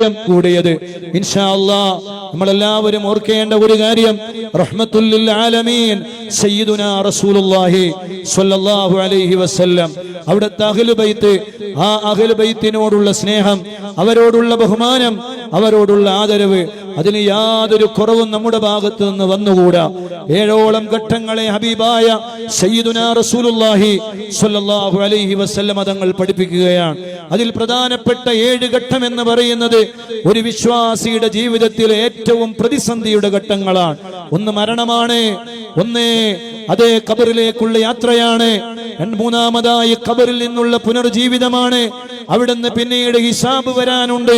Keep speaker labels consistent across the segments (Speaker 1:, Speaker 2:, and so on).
Speaker 1: കൂടിയത്. ഇൻഷാ അല്ലാഹ് നമ്മളെല്ലാവരും ഓർക്കേണ്ട ഒരു കാര്യം, റഹ്മത്തുൽ ലിൽ ആലമീൻ സയ്യിദുനാ റസൂലുള്ളാഹി സ്വല്ലല്ലാഹു അലൈഹി വസല്ലം, അവിടുത്തെ അഹ്ലു ബൈത്ത്, ആ അഹ്ലു ബൈത്തിനോടുള്ള സ്നേഹം, അവരോടുള്ള ബഹുമാനം, അവരോടുള്ള ആദരവ്, അതിന് യാതൊരു കുറവും നമ്മുടെ ഭാഗത്ത് നിന്ന് വന്നുകൂടാ. 7ഓളം ഘട്ടങ്ങളെ ഹബീബായ സയ്യിദുനാ റസൂലുള്ളാഹി സ്വല്ലല്ലാഹു അലൈഹി വസല്ലം തങ്ങൾ പഠിപ്പിക്കുകയാണ്. അതിൽ പ്രധാനപ്പെട്ട 7 ഘട്ടം എന്ന് പറയുന്നത് ഒരു വിശ്വാസിയുടെ ജീവിതത്തിലെ ഏറ്റവും പ്രതിസന്ധിയുടെ ഘട്ടങ്ങളാണ്. ഒന്ന് മരണമാണ്, ഒന്ന് അതേ ഖബറിലേക്കുള്ള യാത്രയാണ്, മൂന്നാമതായി ഖബറിൽ നിന്നുള്ള പുനർജീവിതമാണ്, അവിടുന്ന് പിന്നീട് ഹിസാബ് വരാനുണ്ട്,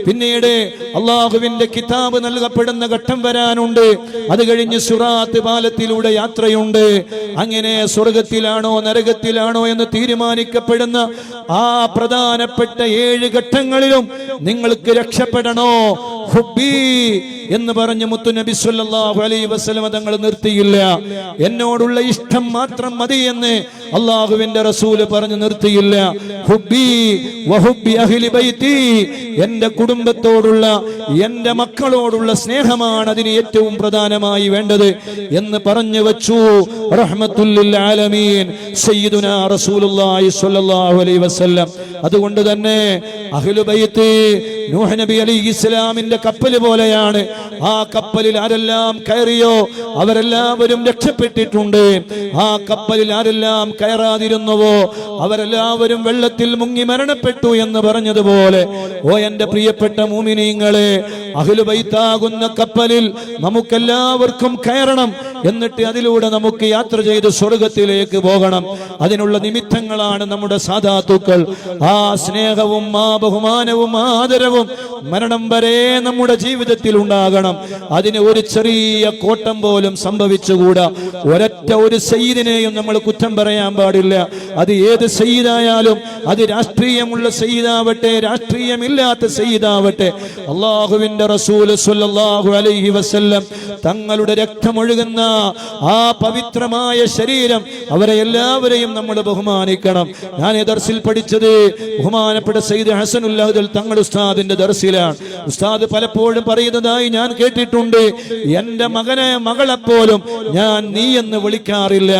Speaker 1: പിന്നീട് അള്ളാഹുവിന്റെ കിതാബ് നൽകപ്പെടുന്ന ഘട്ടം വരാനുണ്ട്, അത് കഴിഞ്ഞ് സിറാത്ത് പാലത്തിലൂടെ യാത്രയുണ്ട്. അങ്ങനെ സ്വർഗത്തിലാണോ നരകത്തിലാണോ എന്ന് തീരുമാനിക്കപ്പെടുന്ന ആ പ്രധാനപ്പെട്ട 7 ഘട്ടങ്ങളിലും നിങ്ങൾക്ക് രക്ഷപ്പെടണോ, ഹുബ്ബി എന്ന് പറഞ്ഞ് മുത്തുനബി സ്വല്ലല്ലാഹു അലൈഹി വസല്ലം തങ്ങൾ നിർത്തിയില്ല. എന്നോടുള്ള ഇഷ്ടം മാത്രം മതി എന്ന് അള്ളാഹുവിന്റെ റസൂല് പറഞ്ഞു നിർത്തിയില്ല. ഹുബ്ബി വഹുബ്ബി അഹ്ലി ബൈത്തി, എന്റെ കുടുംബത്തോടുള്ള, എന്റെ മക്കളോടുള്ള സ്നേഹമാണ് അതിന് ഏറ്റവും പ്രധാനമായി വേണ്ടത് എന്ന് പറഞ്ഞു വച്ചു റഹ്മത്തുൽ ലിൽ ആലമീൻ സയ്യിദുനാ റസൂലുള്ളാഹി സ്വല്ലല്ലാഹു അലൈഹി വസല്ലം. അതുകൊണ്ട് തന്നെ അഹ്ലു ബൈത്ത് നൂഹ് നബി അലൈഹിസ്സലാമിന്റെ കപ്പൽ പോലെയാണ്. ആ കപ്പലിൽ ആരെല്ലാം കയറിയോ അവരെല്ലാവരും രക്ഷപ്പെട്ടിട്ടുണ്ട്. ആ കപ്പലിൽ ആരെല്ലാം കയറാതിരുന്നുവോ അവരെല്ലാവരും വെള്ളത്തിൽ മുങ്ങി മരണപ്പെട്ടു എന്ന് പറഞ്ഞതുപോലെ, ഓ എന്റെ പ്രിയപ്പെട്ട മുഅ്മിനീങ്ങളെ, അഹ്ലു ബൈത്താകുന്ന കപ്പലിൽ നമുക്കെല്ലാവർക്കും കയറണം. എന്നിട്ട് അതിലൂടെ നമുക്ക് യാത്ര ചെയ്ത് സ്വർഗത്തിലേക്ക് പോകണം. അതിനുള്ള നിമിത്തങ്ങളാണ് നമ്മുടെ സാദാത്തുക്കൾ. ആ സ്നേഹവും ആ ബഹുമാനവും ആദരവും മരണം വരെ നമ്മുടെ ജീവിതത്തിൽ ഉണ്ടാകണം. അതിന് ഒരു ചെറിയ കോട്ടം പോലും സംഭവിച്ചുകൂടാ. ഒരൊറ്റ ഒരു സയ്യിദിനെയും നമ്മൾ കുറ്റം പറയാൻ പാടില്ല. അത് ഏത് സയ്യിദായാലും, അത് രാഷ്ട്രീയമുള്ള സയ്യിദാവട്ടെ രാഷ്ട്രീയമില്ലാത്ത സയ്യിദാവട്ടെ, അള്ളാഹുവിന്റെ റസൂൽ സ്വല്ലല്ലാഹു അലൈഹി വസല്ലം തങ്ങളുടെ രക്തമൊഴുകുന്ന ആ പവിത്രമായ ശരീരം, അവരെ എല്ലാവരെയും നമ്മൾ ബഹുമാനിക്കണം. ഞാൻ ദർസിൽ പഠിച്ചത് ബഹുമാനപ്പെട്ട സയ്യിദ് ഹസനുൽ അഹ്ദൽ തങ്ങൾ ഉസ്താദിന്റെ ദർസിലാണ്. ഉസ്താദ് പലപ്പോഴും പറയുന്നതായി ഞാൻ കേട്ടിട്ടുണ്ട്, എന്റെ മകളെപ്പോലും ഞാൻ നീ എന്ന് വിളിക്കാറില്ല.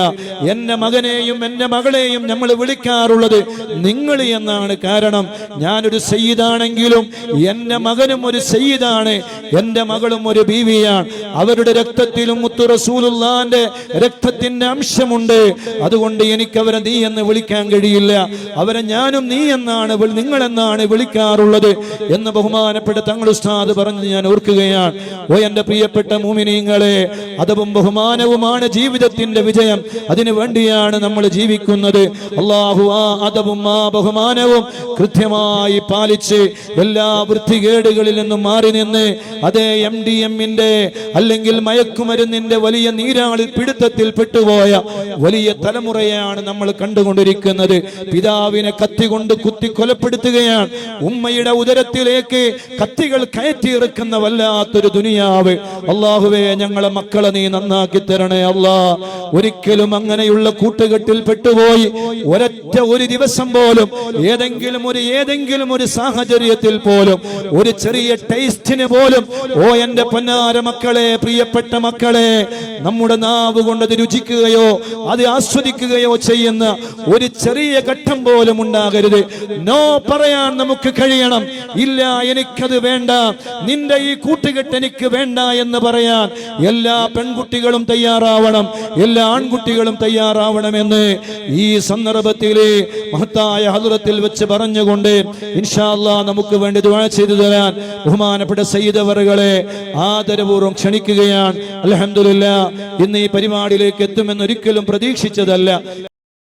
Speaker 1: എന്റെ മകനെയും എന്റെ മകളെയും നമ്മൾ വിളിക്കാറുള്ളത് നിങ്ങൾ എന്നാണ്. കാരണം ഞാനൊരു സയ്യിദാണെങ്കിലും എന്റെ മകനും ഒരു സയ്യിദാണ്, എന്റെ മകളും ഒരു ബീവിയാണ്. അവരുടെ രക്തത്തിലും മുത്തു റസൂലുള്ളാന്റെ രക്തത്തിന്റെ അംശമുണ്ട്. അതുകൊണ്ട് എനിക്ക് അവരെ നീ എന്ന് വിളിക്കാൻ കഴിയില്ല. അവരെ ഞാനും നീ എന്നാണ്, നിങ്ങളെന്നാണ് വിളിക്കാറുള്ളത് എന്ന് ബഹുമാനപ്പെട്ട തങ്ങൾ ഉസ്താദ് പറഞ്ഞ് ഞാൻ ഓർക്കുകയാണ്. ഓ എന്റെ പ്രിയപ്പെട്ട മുഅ്മിനീങ്ങളെ, അദബും ബഹുമാനവുമാണ് ജീവിതത്തിന്റെ വിജയം. അതിനു വേണ്ടിയാണ് നമ്മൾ ജീവിക്കുന്നത്. അല്ലാഹു ആ അദബും ആ ബഹുമാനവും കൃത്യമായി പാലിച്ച് എല്ലാ വൃത്തികേടുകളിൽ നിന്നും മാറി നിന്ന്, അതേ MDMന്റെ അല്ലെങ്കിൽ മയക്കുമരുന്നിന്റെ വലിയ നീരാളിൽ പിടുത്തത്തിൽ പെട്ടുപോയ വലിയ തലമുറയാണ് നമ്മൾ കണ്ടുകൊണ്ടിരിക്കുന്നത്. പിതാവിനെ കത്തികൊണ്ട് കുത്തി കൊലപ്പെടുത്തുകയാണ്. ഉമ്മയുടെ ഉദരത്തിലേക്ക് കത്തികൾ കയറ്റിയിറക്കുന്ന വല്ലാത്തൊരു ദുനിയാവ്. അല്ലാഹുവേ, ഞങ്ങളെ മക്കളെ നീ നന്നാക്കി തരണേ അല്ലാ. ഒരിക്കലും അങ്ങനെയുള്ള കൂട്ടുകെട്ടിൽ പെട്ടുപോയി ഒരൊറ്റ ഒരു ദിവസം പോലും ഏതെങ്കിലും ഒരു സാഹചര്യത്തിൽ പോലും ഒരു ചെറിയ ടേസ്റ്റിന് പോലും, ഓ എന്റെ പൊന്നാര മക്കളെ, പ്രിയപ്പെട്ട മക്കളെ, നമ്മുടെ നാവ് കൊണ്ട് അത് രുചിക്കുകയോ അത് ആസ്വദിക്കുകയോ ചെയ്യുന്ന ഒരു ചെറിയ ഘട്ടം പോലും ഉണ്ടാകരുത്. നോ പറയാൻ നമുക്ക് കഴിയണം. ഇല്ല, എനിക്കത് വേണ്ട, നിന്റെ ഈ കൂട്ടുകെട്ട് എനിക്ക് വേണ്ട എന്ന് പറയാൻ എല്ലാ പെൺകുട്ടികളും തയ്യാറാവണം, എല്ലാ ആൺകുട്ടികളും തയ്യാറാവണമെന്ന് ഈ സന്ദർഭത്തിൽ മഹത്തായ ഹദ്റത്തിൽ വെച്ച് പറഞ്ഞുകൊണ്ട് ഇൻഷാ അല്ലാഹ് നമുക്ക് വേണ്ടി ദുആ ചെയ്തു തരാൻ ബഹുമാനപ്പെട്ട സയ്യിദ് അവറുകളെ ആദരപൂർവ്വം ക്ഷണിക്കുകയാണ്. അൽഹംദുലില്ലാഹ്, ഇന്ന് ഈ പരിപാടിയിലേക്ക് എത്തുമെന്ന് ഒരിക്കലും പ്രതീക്ഷിച്ചതല്ല.